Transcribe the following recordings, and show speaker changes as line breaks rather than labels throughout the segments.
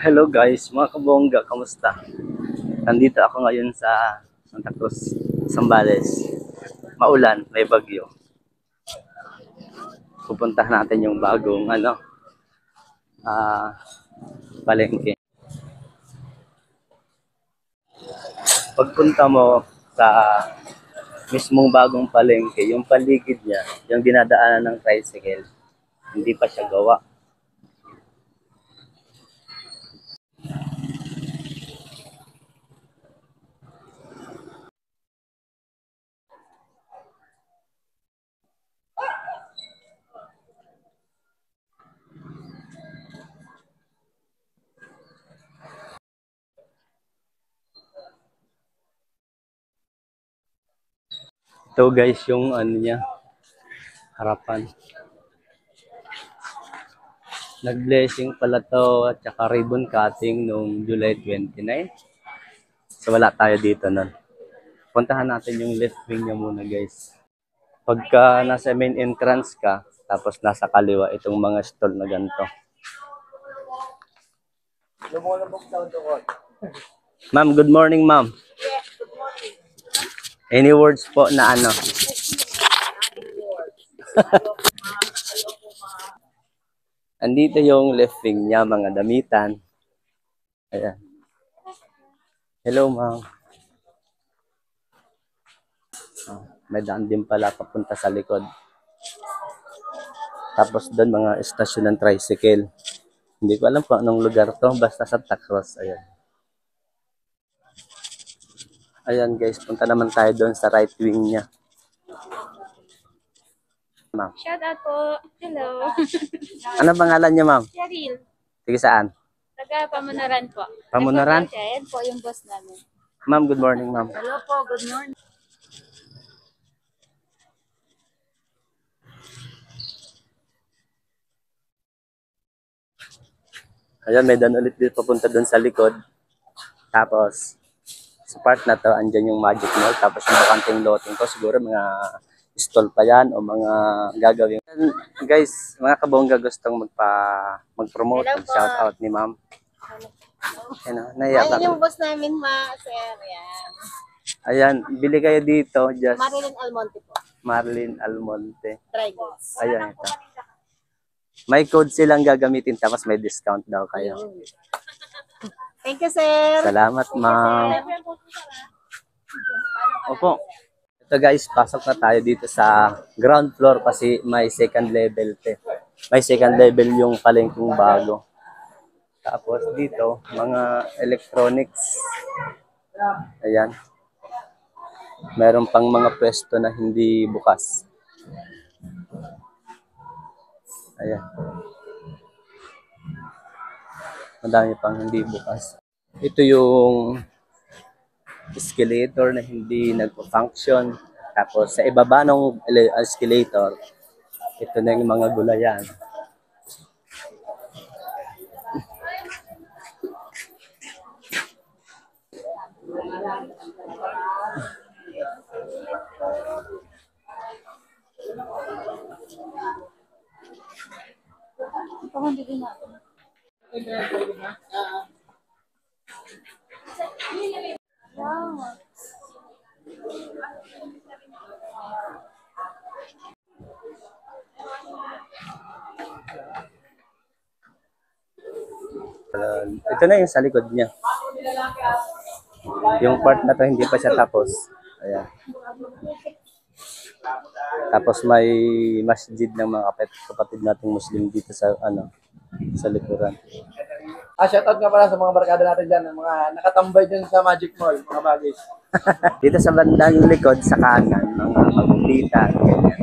Hello guys, mga kabongga, kamusta? Nandito ako ngayon sa Santa Cruz, Zambales. Maulan, may bagyo. Pupuntahan natin yung bagong ah, palengke. Pagpunta mo sa mismong bagong palengke, yung paligid niya, yung dinadaanan ng tricycle, hindi pa siya gawa. Ito guys, yung niya, harapan. Nag-blessing pala to at saka ribbon cutting noong July 29. So wala tayo dito nun. Puntahan natin yung left wing niya muna guys. Pagka nasa main entrance ka, tapos nasa kaliwa itong mga stall na ganito. Ma'am, good morning ma'am. Any words po na ano? Andito yung left wing niya, mga damitan. Ayan. Hello ma'am. Oh, may daan din pala papunta sa likod. Tapos doon mga estasyon ng tricycle. Hindi ko alam po anong lugar to, basta Santa Cruz. Ayan. Ayan guys, punta naman tayo doon sa right wing niya. Ma'am.
Shout out po. Hello.
Ano pangalan niyo ma'am?
Cheryl.
Sige saan?
Taga Pamunaran po.
Pamunaran?
Ayan po yung boss namin.
Ma'am, good morning ma'am.
Hello po, good morning.
Ayan, may daan ulit dito papunta doon sa likod. Tapos, sa part na to, andyan yung Magic Mall. Tapos yung bakanting loting ko, siguro mga stall pa yan o mga gagawin. And guys, mga kabongga gustong mag-promote, mag-shout out ni ma'am. Ano, naiyak
Ayun
ako.
yung boss namin, sir. Ayan.
Ayan, bili kayo dito. Just
Marilyn Almonte po.
Marlin Almonte.
Dry goods.
Ayan ito. May code silang gagamitin tapos may discount daw kayo.
Thank you, sir.
Salamat ma'am. Opo. Ito guys, pasok na tayo dito sa ground floor kasi may second level. May second level yung palengkeng bago. Tapos dito, mga electronics. Ayan. Meron pang mga pwesto na hindi bukas. Ayan. Madami pang hindi bukas. Ito yung escalator na hindi nagpo-function. Tapos sa ibaba ng escalator, ito na yung mga gulayan. Ito na yung sa likod niya. Yung part na to hindi pa siya tapos. Ayan. Tapos may masjid ng mga kapatid nating Muslim dito sa sa likuran.
Shoutout nga pala sa mga barkada natin dyan, mga nakatambay dyan sa Magic Mall, mga bagay.
Dito sa bandang likod sa kanan, mga pagupitan, ganyan.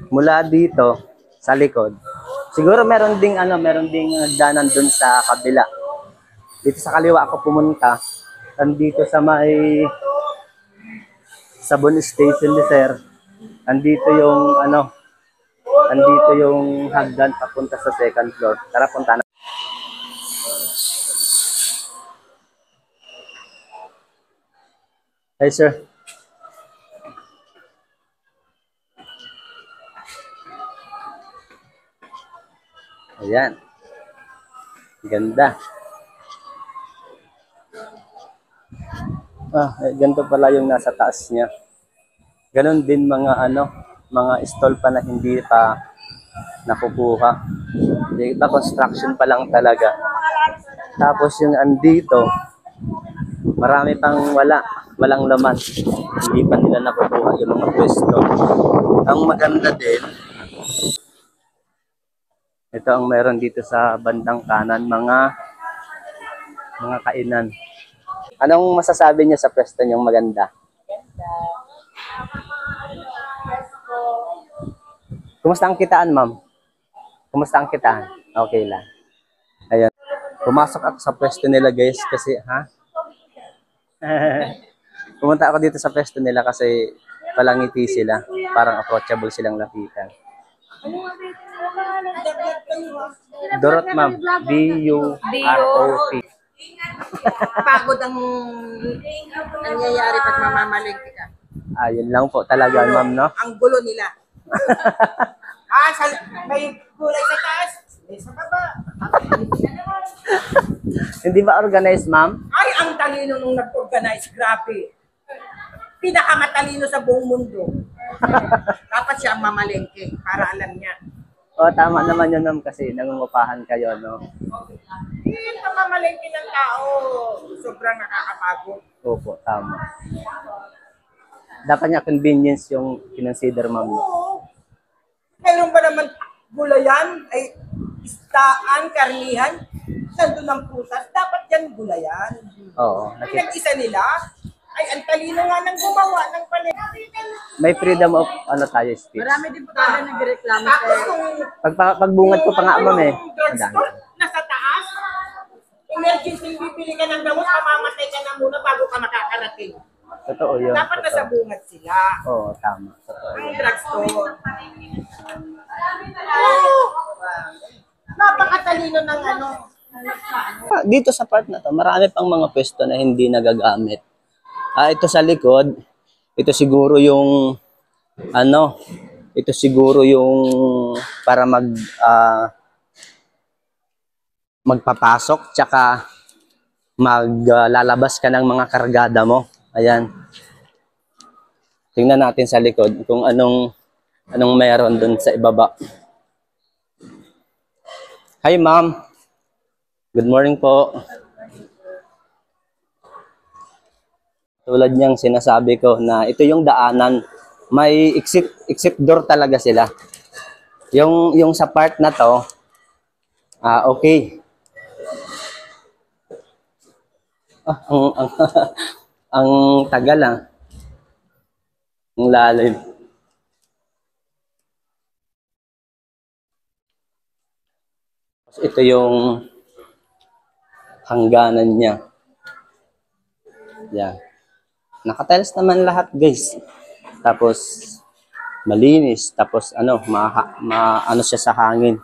Mula dito sa likod. Siguro meron ding danan doon sa kabila. Dito sa kaliwa ako pumunta. Andito sa may Sabon Station ni Sir. Andito yung hagdan papunta sa second floor. Tara punta na. Hi sir. Ayan. Ganda. Ganito pala yung nasa taas niya. Ganon din mga mga stall pa na hindi pa nakukuha. Hindi pa, construction pa lang talaga. Tapos yung andito, marami pang walang laman. Hindi pa nila nakukuha yung mga pwesto. Ang maganda din, ito ang meron dito sa bandang kanan, mga kainan. Anong masasabi niyo sa pwesto niyong maganda? Kumusta ang kitaan, ma'am? Kumusta ang kitaan? Okay lang. Ayan. Pumasok ako sa pwesto nila, guys, kasi, pumunta ako dito sa pwesto nila kasi palangiti sila. Parang approachable silang lapitan. Durot, ma'am. D-U-R-O-T.
Pagod ang nangyayari pag mamamalengke ka.
Ayun lang po talaga, ma'am, no?
Ang gulo nila. May gulay sa taas, may sa baba.
Hindi ba organized, ma'am?
Ay, ang talino nung nag-organize, grabe. Pinakamatalino sa buong mundo. Dapat siya ang mamalengke para alam niya.
Tama naman yun, ma'am, kasi nangungupahan kayo, no?
Yung pamamalengke ng tao, sobrang nakakapagod.
Opo, tama. Dapat niya convenience yung kinonsider, ma'am.
Oo. Mayroon ba naman gulayan, ay istaan, karnihan, nandun ng putas, dapat yan gulayan.
Oo.
Pinag-isa nila, ay ang talino nga ng gumawa ng palengke.
May freedom of tayo speech.
Marami din po tayo nagreklamo. Tapos kung
Pagbungad ko pa nga, ma'am, eh.
drugstore, nasa taas, emergency bibili ka ng gamot, mamamatay ka na muna bago ka makakarating.
Totoo yun.
Dapat nasa bungad sila.
Oo, tama. Totoo
Ang
yun.
drugstore. Oh, napakatalino ng
Dito sa part na to, marami pang mga pwesto na hindi nagagamit. Ito sa likod, ito siguro yung ito siguro yung para magpapasok tsaka maglalabas ka ng mga kargada mo. Ayan. Tingnan natin sa likod kung anong meron dun sa ibaba. Hi, ma'am. Good morning po. Tulad niyang sinasabi ko na ito yung daanan, may exit door talaga sila. Yung sa part na to, okay. Ang tagal ang lalim. Ito yung hangganan niya. Yan. Nakatiles naman lahat, guys. Tapos malinis, tapos siya sa hangin.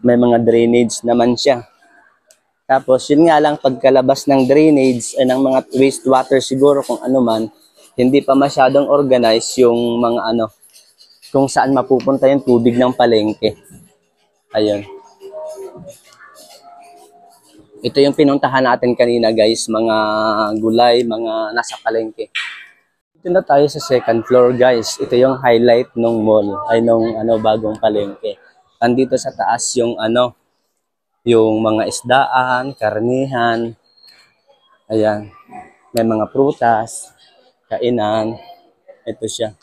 May mga drainage naman siya. Tapos yun nga lang, pagkalabas ng drainage ay ng mga wastewater siguro kung ano man, hindi pa masyadong organized yung mga kung saan mapupunta yung tubig ng palengke. Ayun. Ito yung pinuntahan natin kanina, guys, mga gulay, mga nasa palengke. Dito na tayo sa second floor, guys. Ito yung highlight ng mall, ay nung bagong palengke. Andito sa taas yung yung mga isdaan, karnihan. Ayan. May mga prutas, kainan. Ito siya.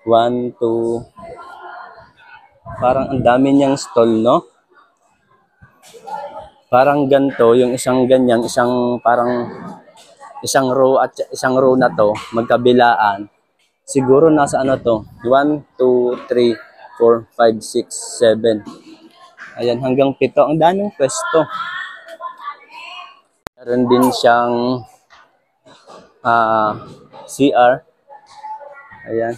1, 2. Parang ang dami niyang stall, no? Parang ganito, yung isang ganyan, isang row at isang row na to, magkabilaan. Siguro nasa 1, 2, 3, 4, 5, 6, 7. Ayan, hanggang 7. Ang daming pwesto. Meron din siyang CR. Ayan.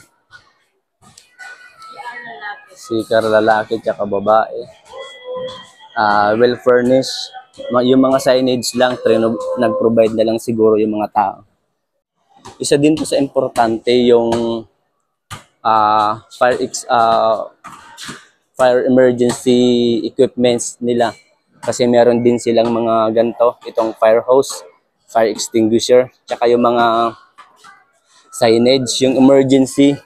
CR lalaki tsaka babae. Well furnished. Yung mga signage lang, nag-provide na lang siguro yung mga tao. Isa din po sa importante yung fire emergency equipments nila. Kasi meron din silang mga ganito, itong fire hose, fire extinguisher, tsaka yung mga signage, yung emergency,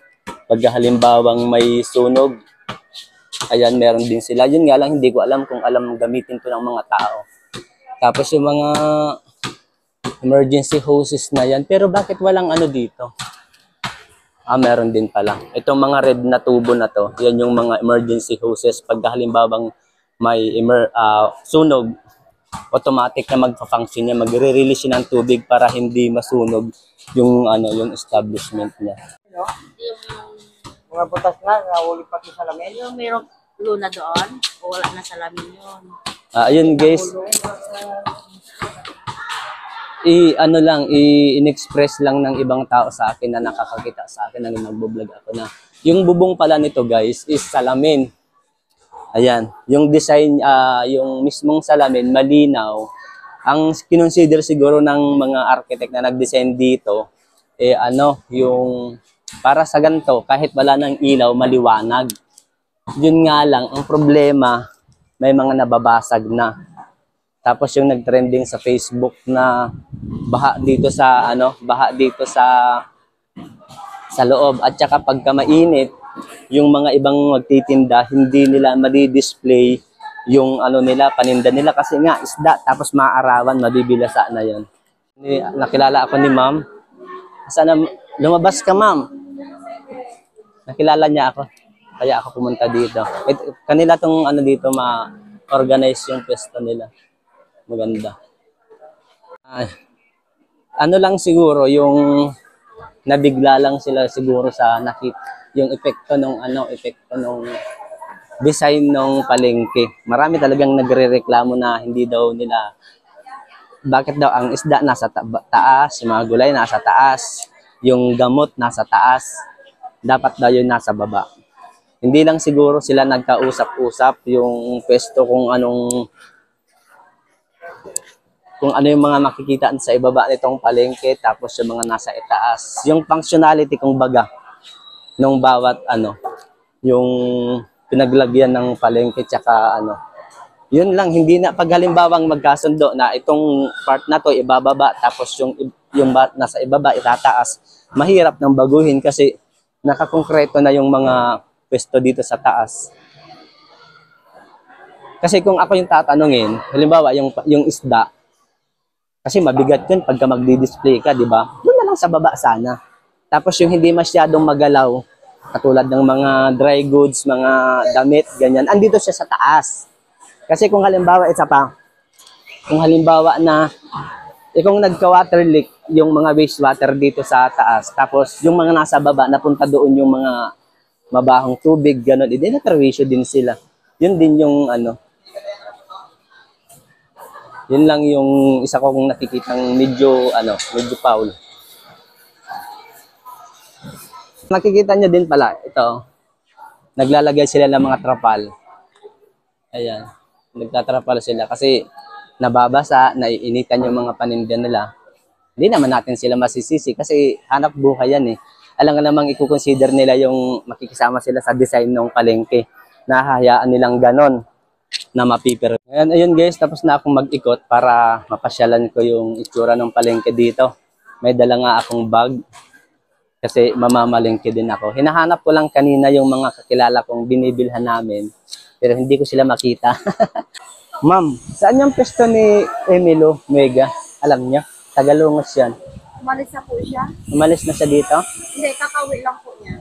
pag halimbawang may sunog. Ayan, meron din sila. Yun nga lang, hindi ko alam kung alam gamitin to ng mga tao. Tapos yung mga emergency hoses na yan. Pero bakit walang ano dito? Meron din pala. Itong mga red na tubo na to, yan yung mga emergency hoses. Pag halimbawang may sunog, automatic na magpa-function niya. Magre-release siya ng tubig para hindi masunog yung yung establishment niya.
Mga butas na, nahuli pati sa lamin.
Yung mayroong luna doon, o wala na salamin yun.
Ayun guys. I-express lang ng ibang tao sa akin na nakakakita sa akin na nagbo-vlog ako na yung bubong pala nito guys is salamin. Ayan, yung design, yung mismong salamin malinaw. Ang kinonsider siguro ng mga architect na nag-design dito yung para sa ganito kahit wala ng ilaw maliwanag. Yun nga lang ang problema, may mga nababasag na. Tapos yung nag-trending sa Facebook na baha dito sa loob at saka pagka mainit, yung mga ibang magtitinda hindi nila madi-display yung nila, paninda nila kasi nga isda tapos maaarawan, mabibilasa na yon. Nakilala ako ni ma'am. Sana lumabas ka ma'am. Nakilala niya ako. Kaya ako pumunta dito. Kanila tong dito ma-organize yung pwesto nila. Maganda. Lang siguro yung nabigla lang sila siguro sa yung epekto nung design ng palengke. Marami talagang nagrereklamo na hindi daw nila bakit daw ang isda nasa taas, yung mga gulay nasa taas, yung gamot nasa taas, dapat daw yun nasa baba. Hindi lang siguro sila nagkausap-usap yung pwesto kung ano yung mga makikita sa ibaba nitong palengke tapos yung mga nasa itaas. Yung functionality kung baga nung bawat yung pinaglagyan ng palengke tsaka yun lang, hindi na pag halimbawang magkasundo na itong part na to ibababa tapos yung nasa ibaba itataas, mahirap nang baguhin kasi nakakongkreto na yung mga pwesto dito sa taas. Kasi kung ako yung tatanungin, halimbawa yung isda, kasi mabigat yun pagka magdi-display ka, di ba? Doon na lang sa baba sana. Tapos yung hindi masyadong magalaw, katulad ng mga dry goods, mga damit, ganyan, andito siya sa taas. Kasi kung halimbawa, kung halimbawa na, kung nagka-water leak, yung mga wastewater dito sa taas, tapos yung mga nasa baba, napunta doon yung mga mabahong tubig, gano'n, hindi na perwisyo din sila. Yun din yung yun lang yung isa kong nakikitang medyo foul. Nakikita nyo din pala, ito, naglalagay sila ng mga trapal. Ayan, nagtatrapal sila kasi nababasa, naiinitan yung mga paninda nila. Hindi naman natin sila masisisi kasi hanap buhay yan eh. Alam nga namang i-consider nila yung makikisama sila sa design ng palengke. Nahahayaan nilang ganon na mapiper. Ayan, ayun guys, tapos na akong mag-ikot para mapasyalan ko yung itsura ng palengke dito. May dala nga akong bag kasi mamamalengke din ako. Hinahanap ko lang kanina yung mga kakilala kong binibilhan namin pero hindi ko sila makita. Ma'am, saan yung pwesto ni Emilo Mega? Alam niyo? Tagalungos yan.
Umalis na po siya?
Umalis na siya dito?
Hindi, kakauwi lang po niya.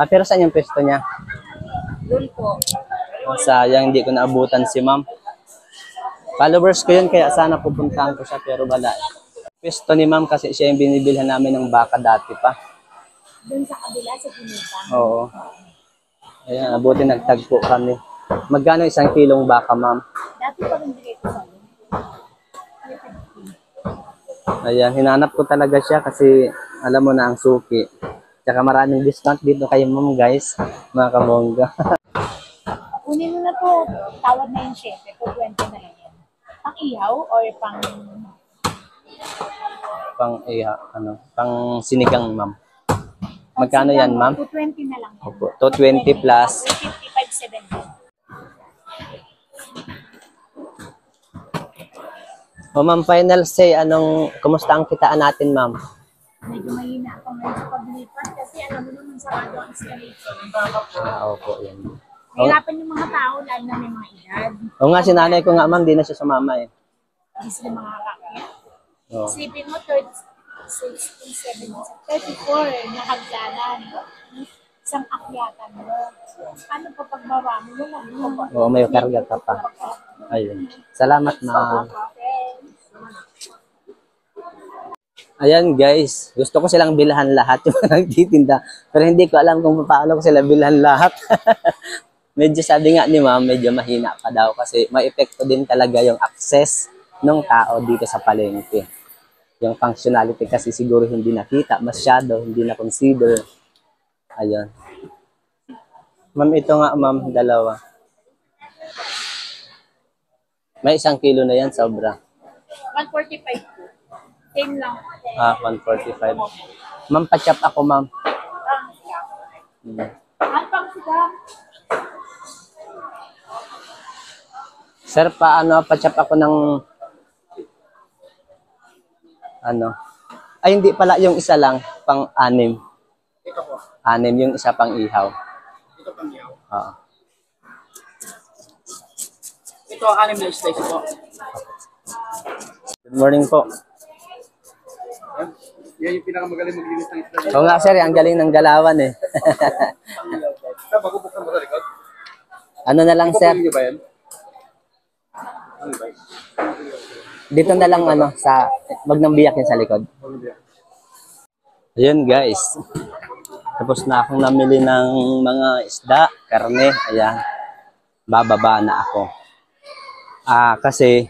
Pero saan yung pwesto niya?
Doon po.
Sayang, hindi ko naabutan si ma'am. Followers ko yun, kaya sana pupuntahan ko siya, pero wala. Pwesto ni ma'am kasi siya yung binibilhan namin ng baka dati pa.
Doon sa kabila, sa Pinita.
Oo. Ayan, abuti nagtagpo kami. Magkano 1 kilong baka, ma'am?
Dati pa rin dito sa amin.
Ayan, hinanap ko talaga siya kasi alam mo na ang suki. Tsaka maraming discount dito kayo, ma'am, guys. Mga kabongga.
Kunin mo na po, tawad na yung chef. 20 na lang yan. Pang ihaw or
pang sinigang, ma'am. Magkano yan, ma'am?
220 na lang yan.
Opo, 220 plus.
55.70.
O ma'am, final say, kumusta ang kitaan natin ma'am?
Medyo mahina ako ngayon sa paglipat kasi alam mo naman sarado ang escalator.
Opo, yan.
Mahirapan yung mga tao, lalo na may mga edad.
O nga, si nanay ko nga ma'am, di na siya sumama eh.
Hindi sila makakakit.
Oh.
Isipin mo, 16, 17, 34 na hagdanan. Isang akyatan mo. Paano pa pagbaba mo?
Oo, may karga ka pa. Ayun. Salamat ma'am. Ayan guys, gusto ko silang bilhan lahat yung mga nagtitinda. Pero hindi ko alam kung paano ko sila bilhan lahat. Medyo sabi nga ni ma'am, medyo mahina pa daw kasi may epekto din talaga yung access ng tao dito sa palengke. Yung functionality kasi siguro hindi nakita masyado, hindi na consider. Ayun. Ma'am, ito nga ma'am, dalawa. May 1 kilo na yan, sobra.
145 po. Same lang.
145. Ma'am, pa-chop ako ma'am.
At pang sila.
Sir, pa-chop ako ng ay hindi pala, yung isa lang, pang-anim.
Ito po.
6, yung isa pang-ihaw.
Ito pang yaw.
Oo.
Ito ang 6 na slice po.
Good morning po.
Yan yung pinakamagaling maglinis ng slice.
Oo nga sir, ang galing ng galawan eh.
Sa magubuksan mo sa likod?
Ano na lang sir,
Hindi ba yan? Ano ba?
dito na lang wag nang biyakin sa likod. Ayun guys. Tapos na akong namili ng mga isda, karne, ayan. Bababa na ako. Kasi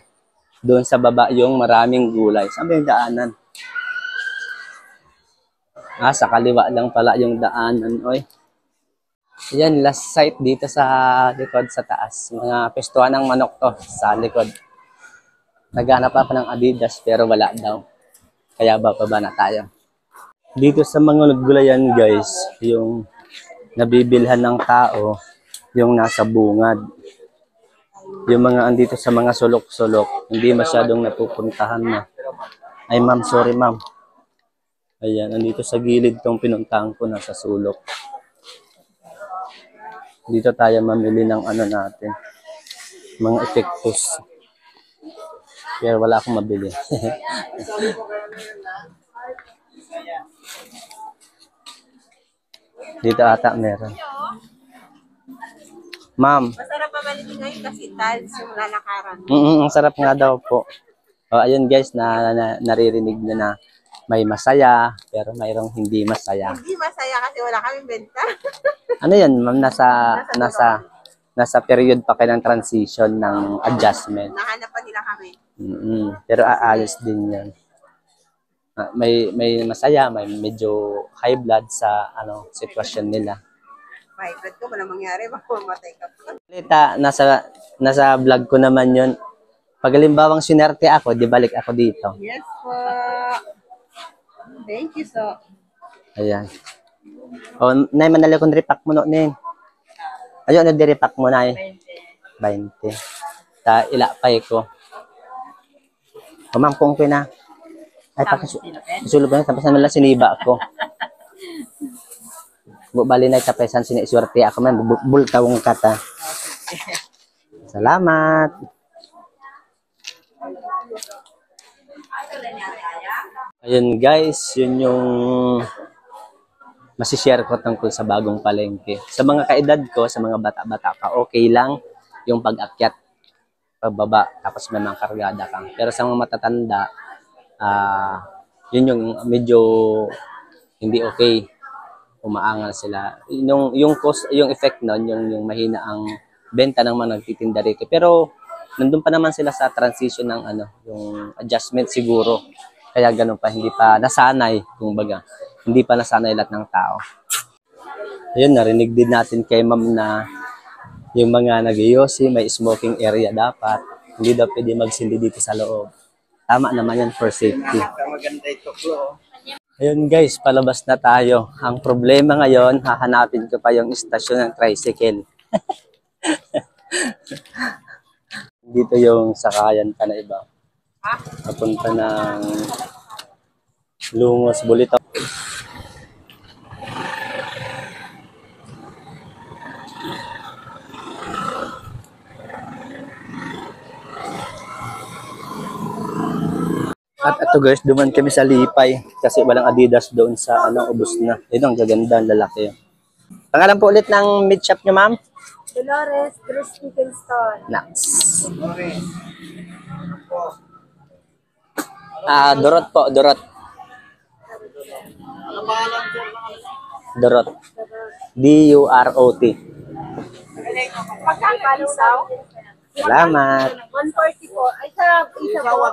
doon sa baba yung maraming gulay. Saan ba yung daanan? Sa kaliwa lang pala yung daanan, oy. Ayan, last site dito sa likod sa taas. Mga pestuhan ng manok to sa likod. Naghanap ako ng Adidas pero wala daw. Kaya bababa na tayo. Dito sa mga gulayan guys, yung nabibilhan ng tao, yung nasa bungad. Yung mga andito sa mga sulok-sulok, hindi masyadong napupuntahan na. Ay ma'am, sorry ma'am. Ayan, andito sa gilid tong pinuntahan ko, nasa sulok. Dito tayo mamili ng natin. Mga epektos. Pero wala akong mabili. Dito ata meron. Ma'am.
Masarap pa balik ngayon kasi tiles yung lalakaran.
Ang sarap nga daw po. Ayun guys, naririnig na may masaya, pero mayroong hindi masaya.
Hindi masaya kasi wala kaming benta.
Ano yan, ma'am? Nasa period pa kayo ng transition ng adjustment.
Nahanap pa nila kami.
Pero aayos din yan. May masaya, may medyo high blood sa sitwasyon nila.
Vibrate ko, walang mangyari. Baka mamatay ka pa.
Lita, nasa vlog ko naman yun. Pag halimbawang sinerte ako, di balik ako dito.
Yes po. Thank you so.
Ayan. Nay, manali kong repack mo no, Nen. Ayun, repack mo, Nay. 20. Ilapay ko. Ma'am, kung na. Ay, isulo ba na? Tapos naman lang siniba ko. Bali na itapesan, siniswerte ako man. Bultawong kata. Salamat. Ayun guys, yun yung masishare ko tungkol sa bagong palengke. Sa mga kaedad ko, sa mga bata-bata ka, okay lang yung pag-akyat, pagbaba, tapos may mga kargada kang. Pero sa mga matatanda, yun yung medyo hindi okay. Umaangal sila. Yung effect nun, yung mahina ang benta ng mga nagtitinda rito. Pero nandun pa naman sila sa transition ng yung adjustment siguro. Kaya ganun pa, hindi pa nasanay, kumbaga. Hindi pa nasanay lahat ng tao. Ayun, narinig din natin kay ma'am na yung mga nag-iossi, may smoking area dapat. Hindi daw pwede magsindi dito sa loob. Tama naman yan for safety.
Maganda ito, Flo.
Ayun guys, palabas na tayo. Ang problema ngayon, hahanapin ko pa yung istasyon ng tricycle. Dito yung sakayan pa na iba. Papunta ng Lungos, Bulitaw. At ito guys, duman kami sa Lipay kasi walang Adidas doon sa ubos na. Ito ang gaganda, ang lalaki. Pangalan po ulit ng meat shop nyo, ma'am?
Dolores Crispy Kingston.
Nice. Dorot po, Dorot. Dorot. D-U-R-O-T.
Magkano isaw?
Salamat.
140 po. Ay, sa isa po.